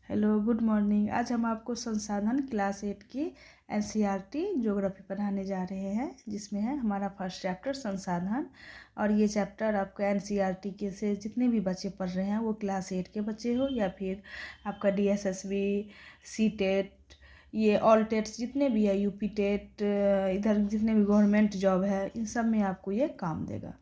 Hello, good morning. आज हम आपको संसाधन क्लास 8 की एनसीईआरटी ज्योग्राफी पढ़ाने जा रहे हैं, जिसमें है हमारा फर्स्ट चैप्टर संसाधन। और ये चैप्टर आपका एनसीईआरटी के से जितने भी बच्चे पढ़ रहे हैं वो क्लास 8 के बच्चे हो या फिर आपका डीएसएसबी, सीटेट, ये ऑल टेट्स जितने भी है, यूपी टेट, इधर जितने भी गवर्नमेंट जॉब है, इन सब में आपको ये काम देगा।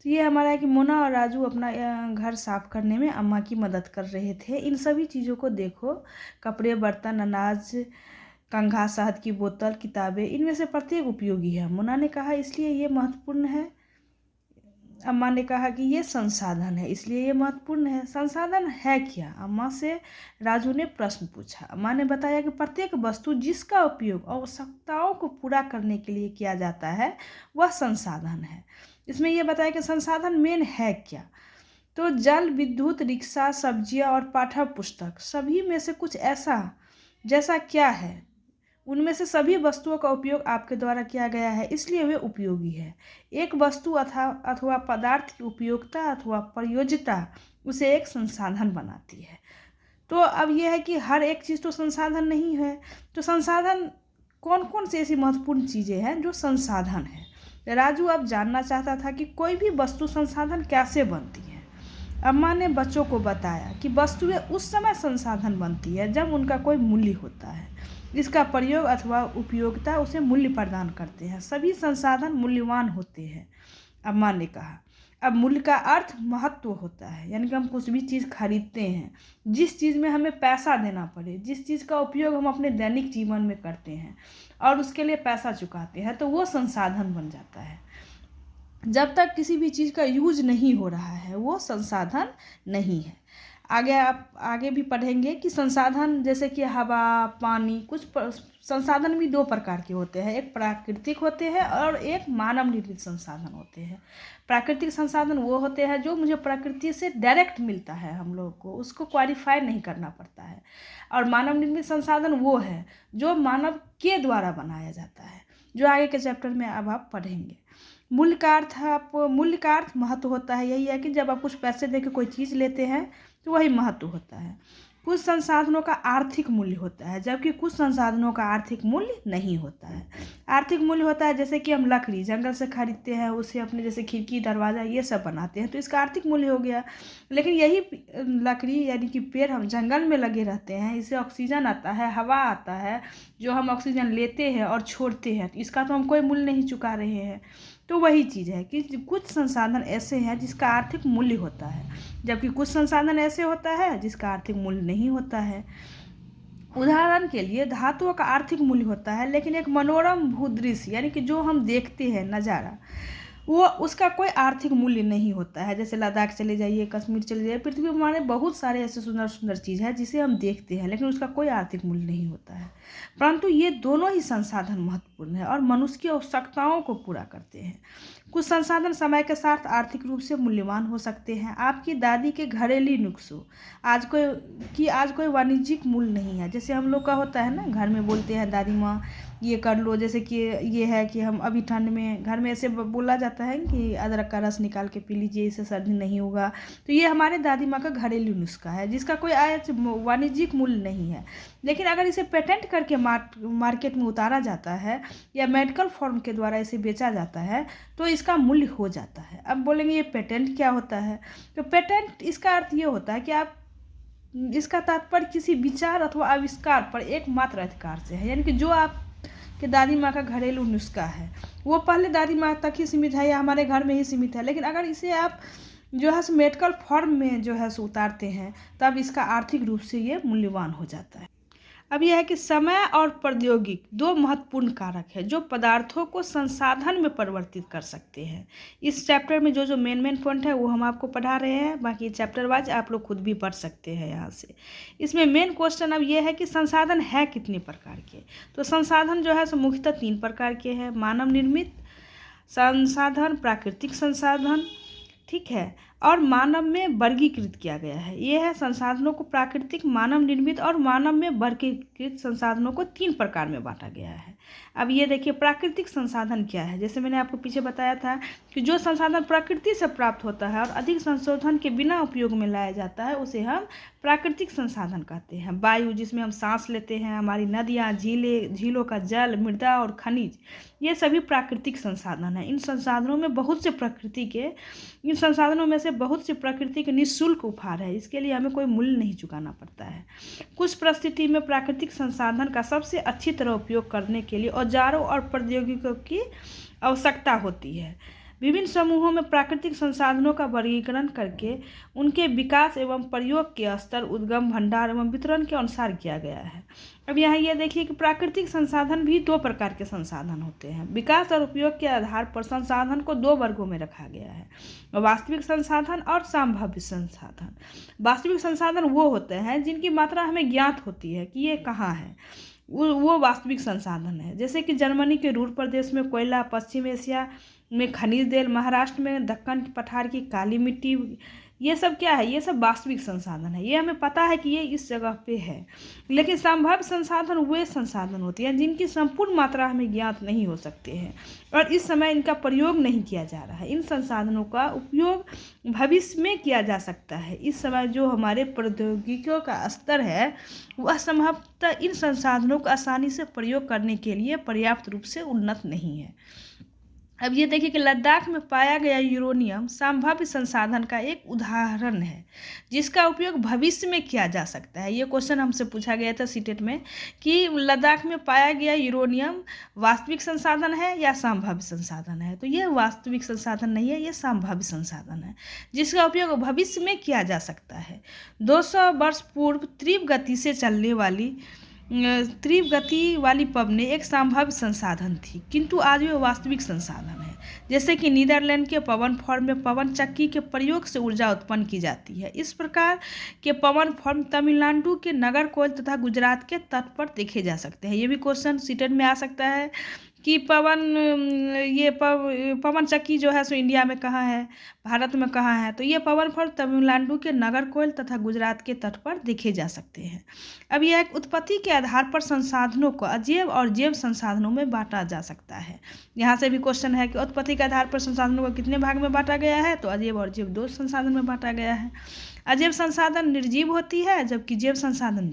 तो ये हमारा है कि मोना और राजू अपना घर साफ करने में अम्मा की मदद कर रहे थे। इन सभी चीज़ों को देखो, कपड़े, बर्तन, अनाज, कंघा, शहद की बोतल, किताबें, इनमें से प्रत्येक उपयोगी है। मोना ने कहा इसलिए ये महत्वपूर्ण है। अम्मा ने कहा कि ये संसाधन है इसलिए ये महत्वपूर्ण है। संसाधन है क्या? अम्मा से राजू ने प्रश्न पूछा। अम्मा ने बताया कि प्रत्येक वस्तु जिसका उपयोग आवश्यकताओं को पूरा करने के लिए किया जाता है वह संसाधन है। इसमें यह बताया कि संसाधन मेन है क्या। तो जल, विद्युत, रिक्शा, सब्जियां और पाठ्य पुस्तक, सभी में से कुछ ऐसा जैसा क्या है, उनमें से सभी वस्तुओं का उपयोग आपके द्वारा किया गया है, इसलिए वे उपयोगी है। एक वस्तु अथवा पदार्थ की उपयोगिता अथवा प्रयोज्यता उसे एक संसाधन बनाती है। तो अब यह है कि हर एक चीज़ तो संसाधन नहीं है। तो संसाधन कौन कौन सी ऐसी महत्वपूर्ण चीज़ें हैं जो संसाधन है। राजू अब जानना चाहता था कि कोई भी वस्तु संसाधन कैसे बनती है। अम्मा ने बच्चों को बताया कि वस्तुएं उस समय संसाधन बनती है जब उनका कोई मूल्य होता है। इसका प्रयोग अथवा उपयोगिता उसे मूल्य प्रदान करते हैं। सभी संसाधन मूल्यवान होते हैं, अम्मा ने कहा। अब मूल्य का अर्थ महत्व होता है, यानी कि हम कुछ भी चीज़ खरीदते हैं, जिस चीज़ में हमें पैसा देना पड़े, जिस चीज़ का उपयोग हम अपने दैनिक जीवन में करते हैं और उसके लिए पैसा चुकाते हैं, तो वो संसाधन बन जाता है। जब तक किसी भी चीज़ का यूज नहीं हो रहा है वो संसाधन नहीं है। आप आगे भी पढ़ेंगे कि संसाधन जैसे कि हवा, पानी, कुछ संसाधन भी दो प्रकार के होते हैं। एक प्राकृतिक होते हैं और एक मानव निर्मित संसाधन होते हैं। प्राकृतिक संसाधन वो होते हैं जो मुझे प्रकृति से डायरेक्ट मिलता है, हम लोग को उसको क्वालिफाई नहीं करना पड़ता है। और मानव निर्मित संसाधन वो है जो मानव के द्वारा बनाया जाता है, जो आगे के चैप्टर में अब आप पढ़ेंगे। मूल्य का अर्थ महत्व होता है। यही है कि जब आप कुछ पैसे देकर कोई चीज़ लेते हैं तो वही महत्व होता है। कुछ संसाधनों का आर्थिक मूल्य होता है, जबकि कुछ संसाधनों का आर्थिक मूल्य नहीं होता है। आर्थिक मूल्य होता है जैसे कि हम लकड़ी जंगल से खरीदते हैं, उससे अपने जैसे खिड़की, दरवाज़ा ये सब बनाते हैं, तो इसका आर्थिक मूल्य हो गया। लेकिन यही लकड़ी यानी कि पेड़ हम जंगल में लगे रहते हैं, इससे ऑक्सीजन आता है, हवा आता है, जो हम ऑक्सीजन लेते हैं और छोड़ते हैं, तो इसका तो हम कोई मूल्य नहीं चुका रहे हैं। तो वही चीज़ है कि कुछ संसाधन ऐसे हैं जिसका आर्थिक मूल्य होता है, जबकि कुछ संसाधन ऐसे होता है जिसका आर्थिक मूल्य नहीं होता है। उदाहरण के लिए धातुओं का आर्थिक मूल्य होता है, लेकिन एक मनोरम भूदृश्य यानी कि जो हम देखते हैं नज़ारा, वो उसका कोई आर्थिक मूल्य नहीं होता है। जैसे लद्दाख चले जाइए, कश्मीर चले जाइए, पृथ्वी पर हमारे बहुत सारे ऐसे सुंदर सुंदर चीज़ है जिसे हम देखते हैं, लेकिन उसका कोई आर्थिक मूल्य नहीं होता है। परंतु ये दोनों ही संसाधन महत्वपूर्ण है और मनुष्य की आवश्यकताओं को पूरा करते हैं। कुछ संसाधन समय के साथ आर्थिक रूप से मूल्यवान हो सकते हैं। आपकी दादी के घरेलू नुस्खों आज कोई वाणिज्यिक मूल्य नहीं है। जैसे हम लोग का होता है ना, घर में बोलते हैं दादी माँ ये कर लो, जैसे कि ये है कि हम अभी ठंड में घर में ऐसे बोला जाता है कि अदरक का रस निकाल के पी लीजिए, इससे सर्दी नहीं होगा। तो ये हमारे दादी माँ का घरेलू नुस्खा है जिसका कोई वाणिज्यिक मूल्य नहीं है। लेकिन अगर इसे पेटेंट करके मार्केट में उतारा जाता है या मेडिकल फॉर्म के द्वारा इसे बेचा जाता है तो इसका मूल्य हो जाता है। अब बोलेंगे ये पेटेंट क्या होता है? तो पेटेंट इसका अर्थ ये होता है कि आप इसका तात्पर्य किसी विचार अथवा आविष्कार पर एकमात्र अधिकार से है, यानी कि जो आप कि दादी माँ का घरेलू नुस्खा है वो पहले दादी माँ तक ही सीमित है या हमारे घर में ही सीमित है, लेकिन अगर इसे आप जो है मेडिकल फॉर्म में जो है उतारते हैं तब इसका आर्थिक रूप से ये मूल्यवान हो जाता है। अब यह है कि समय और प्रौद्योगिक दो महत्वपूर्ण कारक है जो पदार्थों को संसाधन में परिवर्तित कर सकते हैं। इस चैप्टर में जो जो मेन पॉइंट है वो हम आपको पढ़ा रहे हैं, बाकी चैप्टर वाइज आप लोग खुद भी पढ़ सकते हैं यहाँ से। इसमें मेन क्वेश्चन अब ये है कि संसाधन है कितने प्रकार के। तो संसाधन जो है सो मुख्यतः 3 प्रकार के हैं। मानव निर्मित संसाधन, प्राकृतिक संसाधन, ठीक है, और मानव में वर्गीकृत किया गया है। ये है संसाधनों को प्राकृतिक, मानव निर्मित और मानव में वर्गीकृत संसाधनों को 3 प्रकार में बांटा गया है। अब ये देखिए प्राकृतिक संसाधन क्या है। जैसे मैंने आपको पीछे बताया था कि जो संसाधन प्रकृति से प्राप्त होता है और अधिक संशोधन के बिना उपयोग में लाया जाता है उसे हम प्राकृतिक संसाधन कहते हैं। वायु जिसमें हम सांस लेते हैं, हमारी नदियाँ, झीलों का जल, मृदा और खनिज, ये सभी प्राकृतिक संसाधन हैं। इन संसाधनों में से बहुत से प्रकृति के निःशुल्क उपहार है। इसके लिए हमें कोई मूल्य नहीं चुकाना पड़ता है। कुछ परिस्थिति में प्राकृतिक संसाधन का सबसे अच्छी तरह उपयोग करने के लिए औजारों और प्रौद्योगिकियों की आवश्यकता होती है। विभिन्न समूहों में प्राकृतिक संसाधनों का वर्गीकरण करके उनके विकास एवं प्रयोग के स्तर, उद्गम, भंडार एवं वितरण के अनुसार किया गया है। अब यहाँ ये देखिए कि प्राकृतिक संसाधन भी 2 प्रकार के संसाधन होते हैं। विकास और उपयोग के आधार पर संसाधन को 2 वर्गों में रखा गया है, वास्तविक संसाधन और संभाव्य संसाधन। वास्तविक संसाधन वो होते हैं जिनकी मात्रा हमें ज्ञात होती है कि ये कहाँ है, वो वास्तविक संसाधन है। जैसे कि जर्मनी के रूर प्रदेश में कोयला, पश्चिम एशिया में खनिज तेल, महाराष्ट्र में दक्कन पठार की काली मिट्टी, ये सब क्या है, ये सब वास्तविक संसाधन है। ये हमें पता है कि ये इस जगह पे है। लेकिन संभाव्य संसाधन वे संसाधन होते हैं जिनकी संपूर्ण मात्रा हमें ज्ञात नहीं हो सकते हैं और इस समय इनका प्रयोग नहीं किया जा रहा है। इन संसाधनों का उपयोग भविष्य में किया जा सकता है। इस समय जो हमारे प्रौद्योगिकियों का स्तर है वह संभवतः इन संसाधनों का आसानी से प्रयोग करने के लिए पर्याप्त रूप से उन्नत नहीं है। अब ये देखिए कि लद्दाख में पाया गया यूरेनियम संभाव्य संसाधन का एक उदाहरण है जिसका उपयोग भविष्य में किया जा सकता है। ये क्वेश्चन हमसे पूछा गया था सीटेट में कि लद्दाख में पाया गया यूरेनियम वास्तविक संसाधन है या संभाव्य संसाधन है। तो ये वास्तविक संसाधन नहीं है, ये संभाव्य संसाधन है जिसका उपयोग भविष्य में किया जा सकता है। 200 वर्ष पूर्व तीव्र गति वाली पवनें एक संभाव्य संसाधन थी, किंतु आज वे वास्तविक संसाधन है। जैसे कि नीदरलैंड के पवन फॉर्म में पवन चक्की के प्रयोग से ऊर्जा उत्पन्न की जाती है। इस प्रकार के पवन फॉर्म तमिलनाडु के नागरकोइल तथा गुजरात के तट पर देखे जा सकते हैं। ये भी क्वेश्चन सीटेट में आ सकता है कि पवन चक्की जो है सो इंडिया में कहाँ है, भारत में कहाँ है। तो ये पवन फॉर्म तमिलनाडु के नागरकोइल तथा गुजरात के तट पर देखे जा सकते हैं। अब यह एक उत्पत्ति के आधार पर संसाधनों को अजैव और जैव संसाधनों में बांटा जा सकता है। यहाँ से भी क्वेश्चन है कि उत्पत्ति के आधार पर संसाधनों को कितने भाग में बांटा गया है। तो अजैव और जैव 2 संसाधन में बांटा गया है। अजैव संसाधन निर्जीव होती है जबकि जैव संसाधन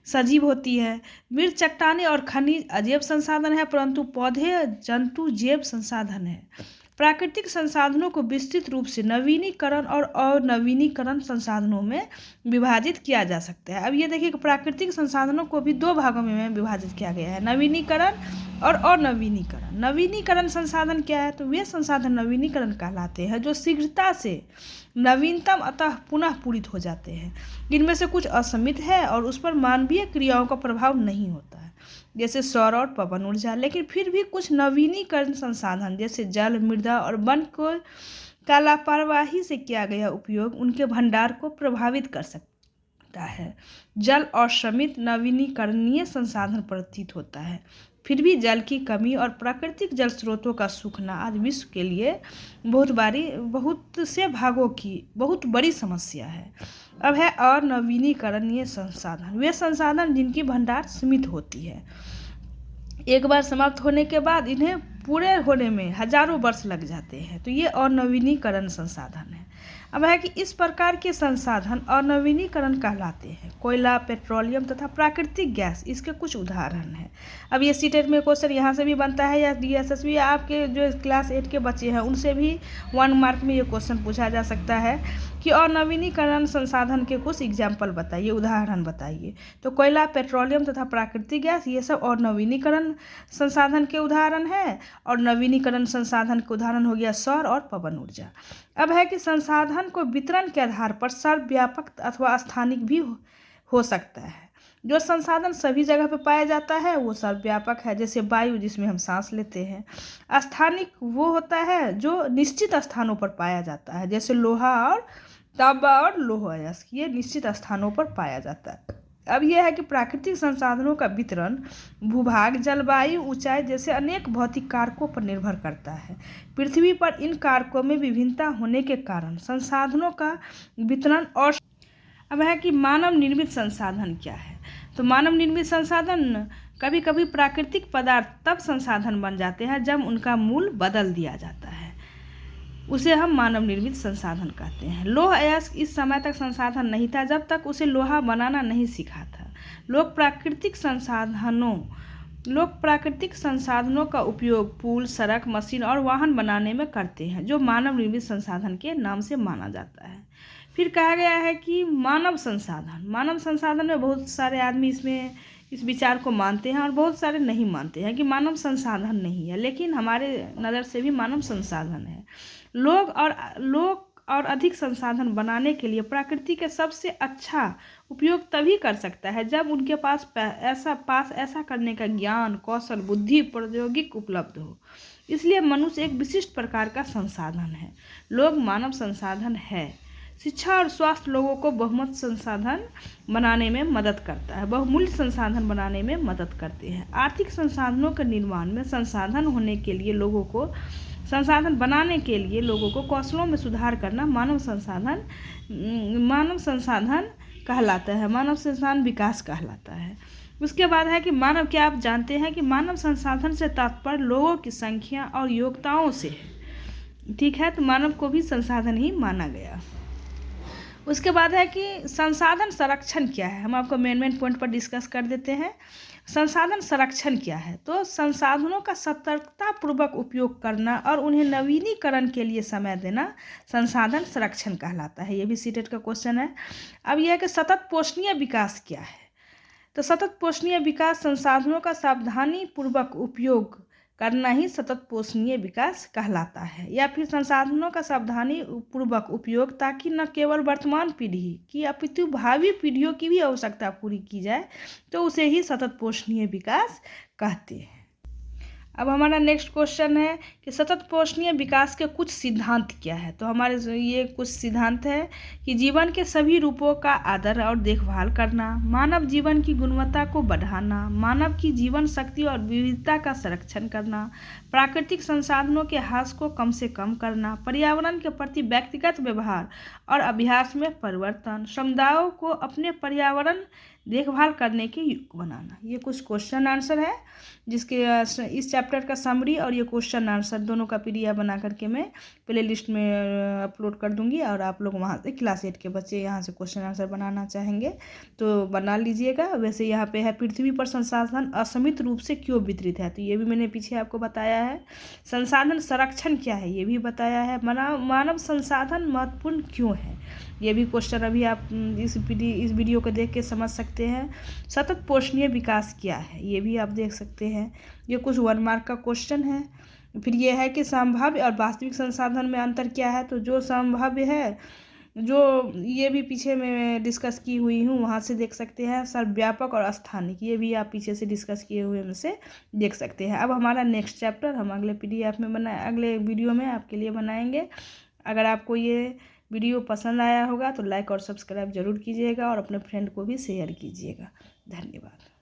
सजीव होती है। मृत, चट्टानें और खनिज अजैव संसाधन है, परंतु पौधे, जंतु जैव संसाधन है। प्राकृतिक संसाधनों को विस्तृत रूप से नवीनीकरण और अनवीनीकरण संसाधनों में विभाजित किया जा सकता है। अब ये देखिए कि प्राकृतिक संसाधनों को भी 2 भागों में विभाजित किया गया है, नवीनीकरण और अनवीनीकरण। नवीनीकरण संसाधन क्या है, तो वे संसाधन नवीनीकरण कहलाते हैं जो शीघ्रता से नवीनतम अतः पुनः पूरित हो जाते हैं। इनमें से कुछ असीमित है और उस पर मानवीय क्रियाओं का प्रभाव नहीं होता है, जैसे सौर और पवन ऊर्जा। लेकिन फिर भी कुछ नवीनीकरण संसाधन जैसे जल, मृदा और वन का लापरवाही से किया गया उपयोग उनके भंडार को प्रभावित कर सकता है। जल असीमित नवीनीकरणीय संसाधन प्रतीत होता है। फिर भी जल की कमी और प्राकृतिक जल स्रोतों का सूखना आज विश्व के लिए बहुत से भागों की बहुत बड़ी समस्या है। अब है अनवीनीकरणीय संसाधन, वे संसाधन जिनकी भंडार सीमित होती है। एक बार समाप्त होने के बाद इन्हें पूरे होने में हजारों वर्ष लग जाते हैं। तो ये अनवीनीकरण संसाधन है। अब है कि इस प्रकार के संसाधन अनवीनीकरण कहलाते हैं। कोयला, पेट्रोलियम तथा प्राकृतिक गैस इसके कुछ उदाहरण हैं। अब ये सीटेट में क्वेश्चन यहाँ से भी बनता है या DSSB आपके जो क्लास 8 के बच्चे हैं उनसे भी 1 मार्क में ये क्वेश्चन पूछा जा सकता है कि अनवीनीकरण संसाधन के कुछ एग्जाम्पल बताइए, उदाहरण बताइए। तो कोयला, पेट्रोलियम तथा प्राकृतिक गैस ये सब अनवीनीकरण संसाधन के उदाहरण है और नवीनीकरण संसाधन के उदाहरण हो गया सौर और पवन ऊर्जा। अब है कि संसाधन को वितरण के आधार पर सर्वव्यापक अथवा स्थानिक भी हो सकता है। जो संसाधन सभी जगह पर पाया जाता है वो सर्वव्यापक है, जैसे वायु जिसमें हम सांस लेते हैं। स्थानिक वो होता है जो निश्चित स्थानों पर पाया जाता है, जैसे लोहा और तांबा और लौह अयस्क, ये निश्चित स्थानों पर पाया जाता है। अब यह है कि प्राकृतिक संसाधनों का वितरण भूभाग, जलवायु, ऊंचाई जैसे अनेक भौतिक कारकों पर निर्भर करता है। पृथ्वी पर इन कारकों में विभिन्नता होने के कारण संसाधनों का वितरण और अब है कि मानव निर्मित संसाधन क्या है। तो मानव निर्मित संसाधन कभी कभी प्राकृतिक पदार्थ तब संसाधन बन जाते हैं जब उनका मूल बदल दिया जाता है, उसे हम मानव निर्मित संसाधन कहते हैं। लोह अयस्क इस समय तक संसाधन नहीं था जब तक उसे लोहा बनाना नहीं सीखा था। लोग प्राकृतिक संसाधनों का उपयोग पुल, सड़क, मशीन और वाहन बनाने में करते हैं, जो मानव निर्मित संसाधन के नाम से माना जाता है। फिर कहा गया है कि मानव संसाधन में बहुत सारे आदमी इस विचार को मानते हैं और बहुत सारे नहीं मानते हैं कि मानव संसाधन नहीं है, लेकिन हमारे नज़र से भी मानव संसाधन है। लोग और अधिक संसाधन बनाने के लिए प्रकृति के सबसे अच्छा उपयोग तभी कर सकता है जब उनके पास ऐसा करने का ज्ञान, कौशल, बुद्धि, प्रौद्योगिकी उपलब्ध हो। इसलिए मनुष्य एक विशिष्ट प्रकार का संसाधन है। लोग मानव संसाधन है। शिक्षा और स्वास्थ्य लोगों को बहुमूल्य संसाधन बनाने में मदद करते हैं। आर्थिक संसाधनों के निर्माण में संसाधन बनाने के लिए लोगों को कौशलों में सुधार करना मानव संसाधन कहलाता है, मानव संसाधन विकास कहलाता है। उसके बाद है कि क्या आप जानते हैं कि मानव संसाधन से तात्पर्य लोगों की संख्या और योग्यताओं से है। ठीक है, तो मानव को भी संसाधन ही माना गया। उसके बाद है कि संसाधन संरक्षण क्या है। हम आपको मेन पॉइंट पर डिस्कस कर देते हैं। संसाधन संरक्षण क्या है। तो संसाधनों का सतर्कतापूर्वक उपयोग करना और उन्हें नवीनीकरण के लिए समय देना संसाधन संरक्षण कहलाता है। ये भी सीटेट का क्वेश्चन है। अब यह है कि सतत पोषणीय विकास क्या है। तो सतत पोषणीय विकास संसाधनों का सावधानीपूर्वक उपयोग करना ही सतत पोषणीय विकास कहलाता है, या फिर संसाधनों का सावधानी पूर्वक उपयोग ताकि न केवल वर्तमान पीढ़ी की अपितु भावी पीढ़ियों की भी आवश्यकता पूरी की जाए, तो उसे ही सतत पोषणीय विकास कहते हैं। अब हमारा नेक्स्ट क्वेश्चन है कि सतत पोषणीय विकास के कुछ सिद्धांत क्या है। तो हमारे ये कुछ सिद्धांत है कि जीवन के सभी रूपों का आदर और देखभाल करना, मानव जीवन की गुणवत्ता को बढ़ाना, मानव की जीवन शक्ति और विविधता का संरक्षण करना, प्राकृतिक संसाधनों के ह्रास को कम से कम करना, पर्यावरण के प्रति व्यक्तिगत व्यवहार और अभ्यास में परिवर्तन, समुदायों को अपने पर्यावरण देखभाल करने के योग्य बनाना। ये कुछ क्वेश्चन आंसर है, जिसके इस चैप्टर का समरी और ये क्वेश्चन आंसर दोनों का PDF बना करके मैं प्ले लिस्ट में अपलोड कर दूंगी, और आप लोग वहाँ से क्लास 8 के बच्चे यहाँ से क्वेश्चन आंसर बनाना चाहेंगे तो बना लीजिएगा। वैसे यहाँ पे है पृथ्वी पर संसाधन असीमित रूप से क्यों वितरित है, तो ये भी मैंने पीछे आपको बताया है। संसाधन संरक्षण क्या है, ये भी बताया है। मानव संसाधन महत्वपूर्ण क्यों है, ये भी क्वेश्चन अभी आप इस वीडियो को देख के समझ सकते हैं। सतत पोषणीय विकास क्या है, ये भी आप देख सकते हैं। ये कुछ 1 मार्क का क्वेश्चन है। फिर ये है कि संभाव्य और वास्तविक संसाधन में अंतर क्या है। तो जो संभाव्य है, जो ये भी पीछे में डिस्कस की हुई हूँ, वहाँ से देख सकते हैं। सर्वव्यापक और स्थानिक, ये भी आप पीछे से डिस्कस किए हुए में से देख सकते हैं। अब हमारा नेक्स्ट चैप्टर हम अगले वीडियो में आपके लिए बनाएंगे। अगर आपको ये वीडियो पसंद आया होगा तो लाइक और सब्सक्राइब जरूर कीजिएगा और अपने फ्रेंड को भी शेयर कीजिएगा। धन्यवाद।